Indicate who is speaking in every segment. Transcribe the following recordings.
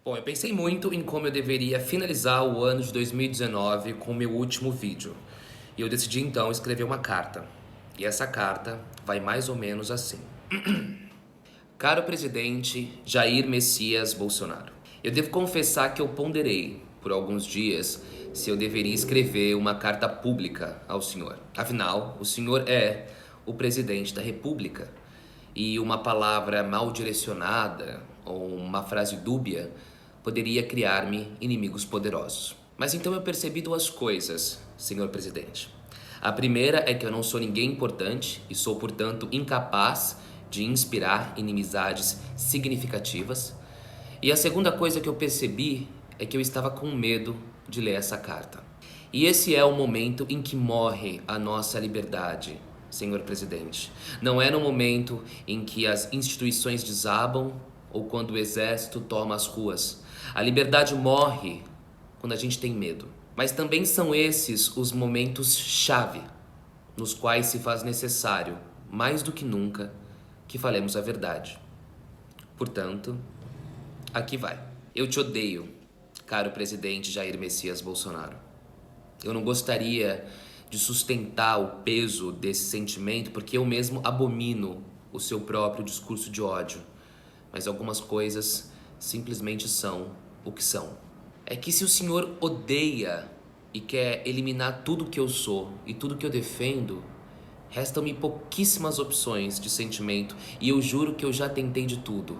Speaker 1: Bom, eu pensei muito em como eu deveria finalizar o ano de 2019 com o meu último vídeo. E eu decidi então escrever uma carta. E essa carta vai mais ou menos assim. Caro presidente Jair Messias Bolsonaro, eu devo confessar que eu ponderei por alguns dias se eu deveria escrever uma carta pública ao senhor. Afinal, o senhor é o presidente da República e uma palavra mal direcionada ou uma frase dúbia poderia criar-me inimigos poderosos. Mas então eu percebi duas coisas, senhor presidente. A primeira é que eu não sou ninguém importante e sou, portanto, incapaz de inspirar inimizades significativas. E a segunda coisa que eu percebi é que eu estava com medo de ler essa carta. E esse é o momento em que morre a nossa liberdade, senhor presidente. Não é no momento em que as instituições desabam ou quando o exército toma as ruas. A liberdade morre quando a gente tem medo. Mas também são esses os momentos-chave nos quais se faz necessário, mais do que nunca, que falemos a verdade. Portanto, aqui vai. Eu te odeio, caro presidente Jair Messias Bolsonaro. Eu não gostaria de sustentar o peso desse sentimento porque eu mesmo abomino o seu próprio discurso de ódio. Mas algumas coisas simplesmente são o que são. É que se o senhor odeia e quer eliminar tudo que eu sou e tudo que eu defendo, restam-me pouquíssimas opções de sentimento e eu juro que eu já tentei de tudo.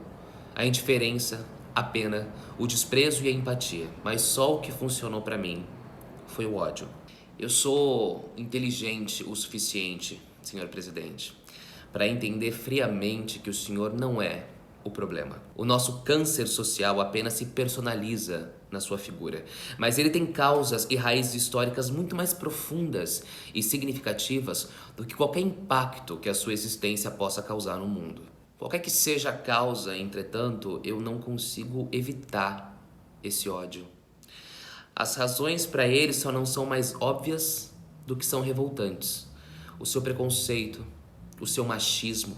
Speaker 1: A indiferença, a pena, o desprezo e a empatia, mas só o que funcionou pra mim foi o ódio. Eu sou inteligente o suficiente, senhor presidente, para entender friamente que o senhor não é o problema. O nosso câncer social apenas se personaliza na sua figura, mas ele tem causas e raízes históricas muito mais profundas e significativas do que qualquer impacto que a sua existência possa causar no mundo. Qualquer que seja a causa, entretanto, eu não consigo evitar esse ódio. As razões para ele só não são mais óbvias do que são revoltantes. O seu preconceito, o seu machismo,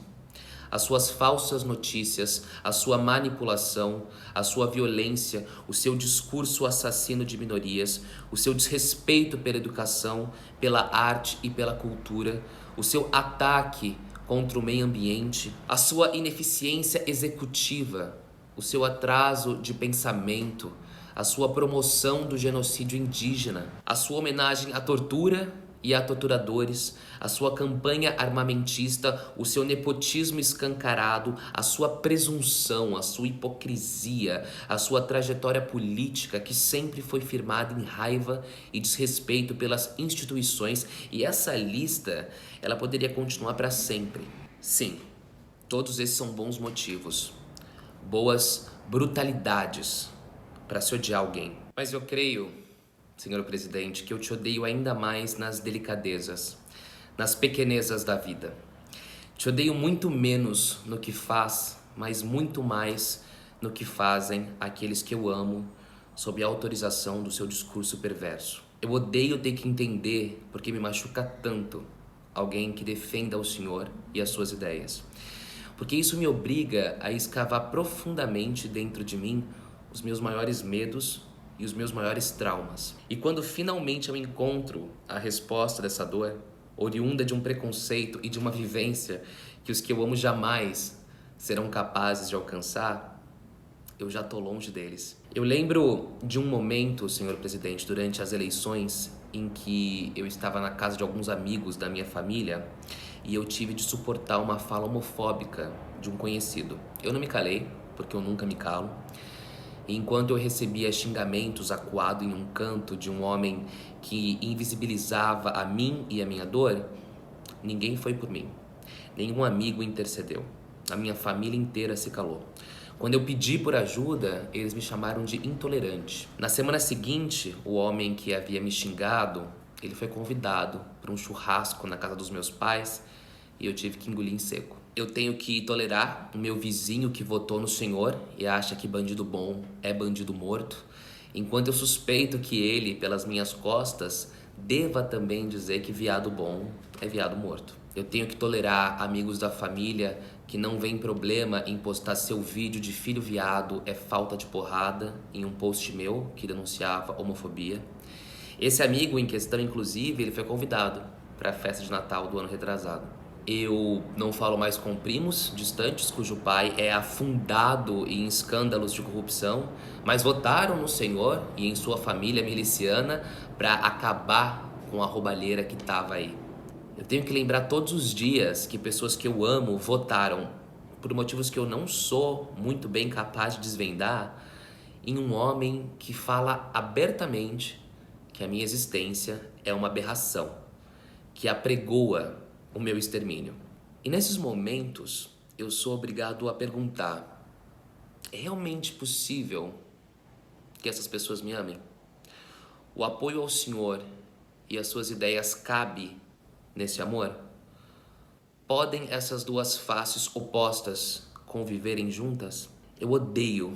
Speaker 1: as suas falsas notícias, a sua manipulação, a sua violência, o seu discurso assassino de minorias, o seu desrespeito pela educação, pela arte e pela cultura, o seu ataque contra o meio ambiente, a sua ineficiência executiva, o seu atraso de pensamento, a sua promoção do genocídio indígena, a sua homenagem à tortura e a torturadores, a sua campanha armamentista, o seu nepotismo escancarado, a sua presunção, a sua hipocrisia, a sua trajetória política que sempre foi firmada em raiva e desrespeito pelas instituições, e essa lista, ela poderia continuar para sempre. Sim, todos esses são bons motivos, boas brutalidades para se odiar alguém. Mas eu creio, senhor presidente, que eu te odeio ainda mais nas delicadezas, nas pequenezas da vida. Te odeio muito menos no que faz, mas muito mais no que fazem aqueles que eu amo sob a autorização do seu discurso perverso. Eu odeio ter que entender porque me machuca tanto alguém que defenda o senhor e as suas ideias. Porque isso me obriga a escavar profundamente dentro de mim os meus maiores medos e os meus maiores traumas. E quando finalmente eu encontro a resposta dessa dor, oriunda de um preconceito e de uma vivência que os que eu amo jamais serão capazes de alcançar, eu já tô longe deles. Eu lembro de um momento, senhor presidente, durante as eleições, em que eu estava na casa de alguns amigos da minha família e eu tive de suportar uma fala homofóbica de um conhecido. Eu não me calei, porque eu nunca me calo. E enquanto eu recebia xingamentos acuado em um canto de um homem que invisibilizava a mim e a minha dor, ninguém foi por mim. Nenhum amigo intercedeu. A minha família inteira se calou. Quando eu pedi por ajuda, eles me chamaram de intolerante. Na semana seguinte, o homem que havia me xingado, ele foi convidado para um churrasco na casa dos meus pais e eu tive que engolir em seco. Eu tenho que tolerar o meu vizinho que votou no senhor e acha que bandido bom é bandido morto, enquanto eu suspeito que ele, pelas minhas costas, deva também dizer que viado bom é viado morto. Eu tenho que tolerar amigos da família que não vê problema em postar seu vídeo de filho viado é falta de porrada em um post meu que denunciava homofobia. Esse amigo em questão, inclusive, ele foi convidado para a festa de Natal do ano retrasado. Eu não falo mais com primos distantes cujo pai é afundado em escândalos de corrupção, mas votaram no Senhor e em sua família miliciana para acabar com a roubalheira que estava aí. Eu tenho que lembrar todos os dias que pessoas que eu amo votaram, por motivos que eu não sou muito bem capaz de desvendar, em um homem que fala abertamente que a minha existência é uma aberração, que apregoa o meu extermínio. E nesses momentos, eu sou obrigado a perguntar: é realmente possível que essas pessoas me amem? O apoio ao Senhor e às suas ideias cabe nesse amor? Podem essas duas faces opostas conviverem juntas? Eu odeio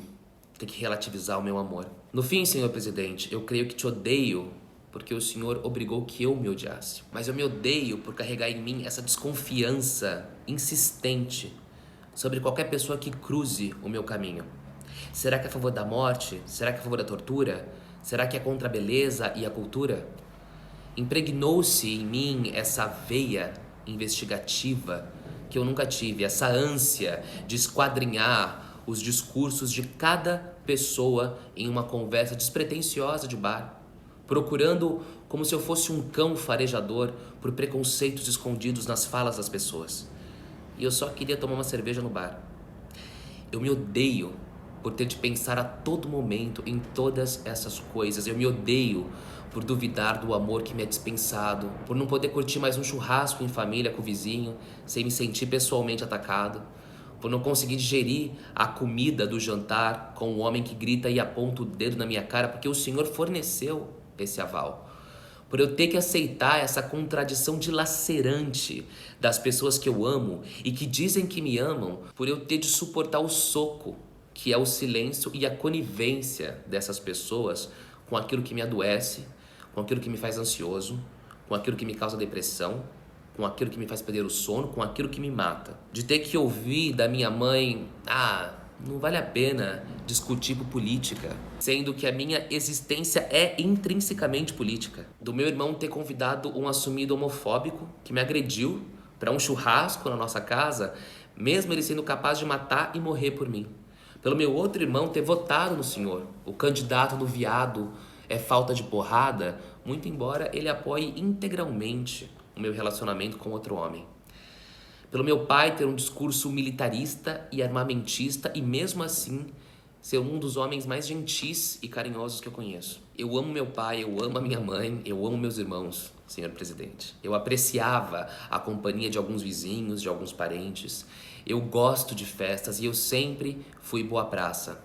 Speaker 1: ter que relativizar o meu amor. No fim, senhor presidente, eu creio que te odeio porque o senhor obrigou que eu me odiasse. Mas eu me odeio por carregar em mim essa desconfiança insistente sobre qualquer pessoa que cruze o meu caminho. Será que é a favor da morte? Será que é a favor da tortura? Será que é contra a beleza e a cultura? Impregnou-se em mim essa veia investigativa que eu nunca tive, essa ânsia de esquadrinhar os discursos de cada pessoa em uma conversa despretensiosa de bar, procurando como se eu fosse um cão farejador por preconceitos escondidos nas falas das pessoas. E eu só queria tomar uma cerveja no bar. Eu me odeio por ter de pensar a todo momento em todas essas coisas. Eu me odeio por duvidar do amor que me é dispensado, por não poder curtir mais um churrasco em família com o vizinho, sem me sentir pessoalmente atacado, por não conseguir digerir a comida do jantar com o homem que grita e aponta o dedo na minha cara porque o Senhor forneceu esse aval, por eu ter que aceitar essa contradição dilacerante das pessoas que eu amo e que dizem que me amam, por eu ter de suportar o soco, que é o silêncio e a conivência dessas pessoas com aquilo que me adoece, com aquilo que me faz ansioso, com aquilo que me causa depressão, com aquilo que me faz perder o sono, com aquilo que me mata. De ter que ouvir da minha mãe: não vale a pena discutir por política, sendo que a minha existência é intrinsecamente política. Do meu irmão ter convidado um assumido homofóbico que me agrediu para um churrasco na nossa casa, mesmo ele sendo capaz de matar e morrer por mim. Pelo meu outro irmão ter votado no Senhor, o candidato do viado é falta de porrada, muito embora ele apoie integralmente o meu relacionamento com outro homem. Pelo meu pai ter um discurso militarista e armamentista e mesmo assim ser um dos homens mais gentis e carinhosos que eu conheço. Eu amo meu pai, eu amo a minha mãe, eu amo meus irmãos, senhor presidente. Eu apreciava a companhia de alguns vizinhos, de alguns parentes. Eu gosto de festas e eu sempre fui boa praça.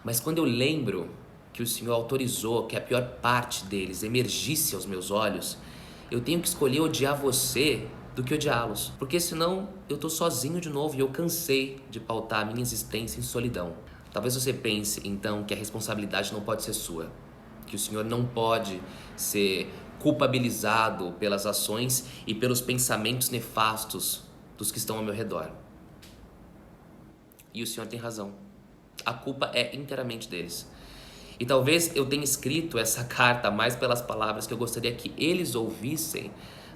Speaker 1: Mas quando eu lembro que o Senhor autorizou que a pior parte deles emergisse aos meus olhos, eu tenho que escolher odiar você do que odiá-los, porque senão eu tô sozinho de novo e eu cansei de pautar a minha existência em solidão. Talvez você pense então que a responsabilidade não pode ser sua, que o Senhor não pode ser culpabilizado pelas ações e pelos pensamentos nefastos dos que estão ao meu redor. E o Senhor tem razão. A culpa é inteiramente deles. E talvez eu tenha escrito essa carta mais pelas palavras que eu gostaria que eles ouvissem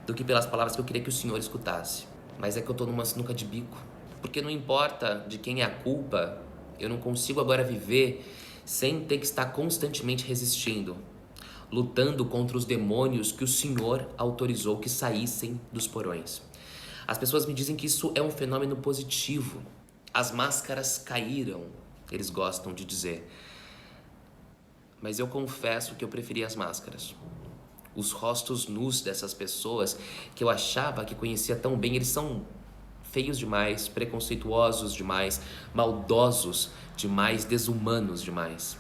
Speaker 1: do que pelas palavras que eu queria que o Senhor escutasse. Mas é que eu tô numa sinuca de bico. Porque não importa de quem é a culpa, eu não consigo agora viver sem ter que estar constantemente resistindo, lutando contra os demônios que o Senhor autorizou que saíssem dos porões. As pessoas me dizem que isso é um fenômeno positivo. As máscaras caíram, eles gostam de dizer. Mas eu confesso que eu preferia as máscaras. Os rostos nus dessas pessoas que eu achava que conhecia tão bem, eles são feios demais, preconceituosos demais, maldosos demais, desumanos demais.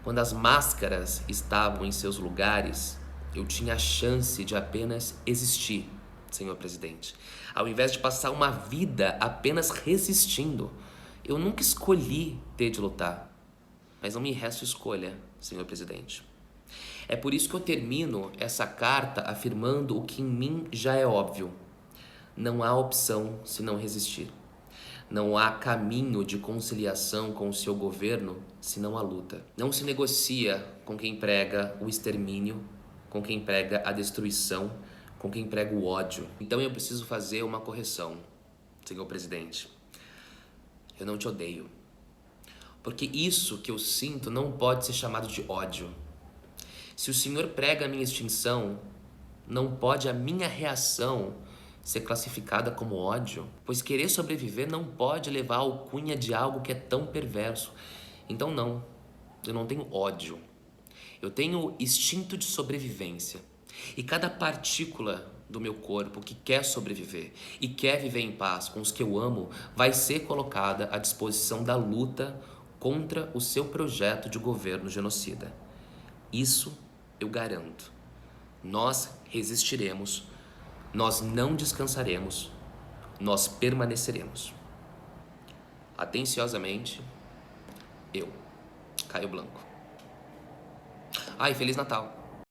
Speaker 1: Quando as máscaras estavam em seus lugares, eu tinha a chance de apenas existir, senhor presidente. Ao invés de passar uma vida apenas resistindo, eu nunca escolhi ter de lutar. Mas não me resta escolha, senhor presidente. É por isso que eu termino essa carta afirmando o que em mim já é óbvio. Não há opção se não resistir. Não há caminho de conciliação com o seu governo senão a luta. Não se negocia com quem prega o extermínio, com quem prega a destruição, com quem prega o ódio. Então eu preciso fazer uma correção, senhor presidente. Eu não te odeio. Porque isso que eu sinto não pode ser chamado de ódio. Se o senhor prega a minha extinção, não pode a minha reação ser classificada como ódio, pois querer sobreviver não pode levar a alcunha de algo que é tão perverso. Então não, eu não tenho ódio. Eu tenho instinto de sobrevivência. E cada partícula do meu corpo que quer sobreviver e quer viver em paz com os que eu amo vai ser colocada à disposição da luta contra o seu projeto de governo genocida. Isso eu garanto. Nós resistiremos, nós não descansaremos, nós permaneceremos. Atenciosamente, eu, Caio Blanco. Ai, Feliz Natal!